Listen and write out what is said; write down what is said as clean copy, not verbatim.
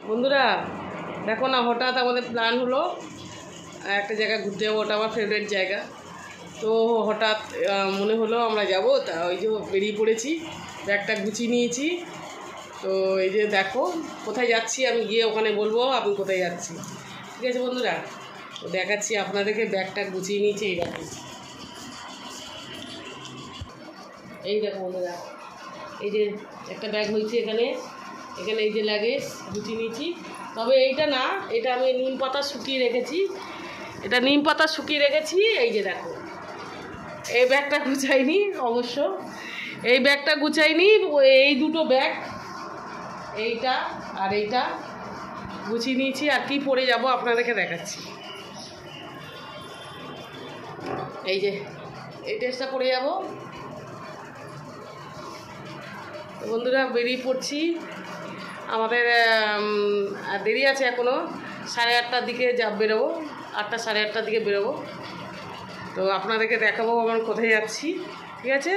বন্ধুরা দেখো না, হঠাৎ আমাদের প্ল্যান হলো একটা জায়গায় ঘুরতে যাবো। ওটা আমার ফেভারিট জায়গা। তো হঠাৎ মনে হলো আমরা যাব, তা ওই যে বেরিয়ে পড়েছি, ব্যাগটা গুছিয়ে নিয়েছি। তো এই যে দেখো কোথায় যাচ্ছি, আমি গিয়ে ওখানে বলবো আমি কোথায় যাচ্ছি। ঠিক আছে বন্ধুরা, তো দেখাচ্ছি আপনাদেরকে। ব্যাগটা গুছিয়ে নিয়েছি, এই দেখো, এই দেখো বন্ধুরা, এই যে একটা ব্যাগ হয়েছে এখানে, এখানে এই যে লাগেজ গুছিয়ে নিয়েছি। তবে এইটা না, এটা আমি নিম পাতা শুকিয়ে রেখেছি, এটা নিম পাতা শুকিয়ে রেখেছি। এই যে দেখো, এই ব্যাগটা গুছাইনি অবশ্য, এই ব্যাগটা গুছাইনি। এই দুটো ব্যাগ, এইটা আর এইটা গুছিয়ে নিয়েছি। আর কি পরে যাব আপনাদেরকে দেখাচ্ছি। এই যে এই ড্রেসটা পরে যাব। বন্ধুরা বেরিয়ে পড়ছি, আমাদের দেরি আছে এখনও, 8:30টার দিকে বেরোবো, 8টা 8:30টার দিকে বেরোবো। তো আপনাদেরকে দেখাবো আমার কোথায় যাচ্ছি। ঠিক আছে।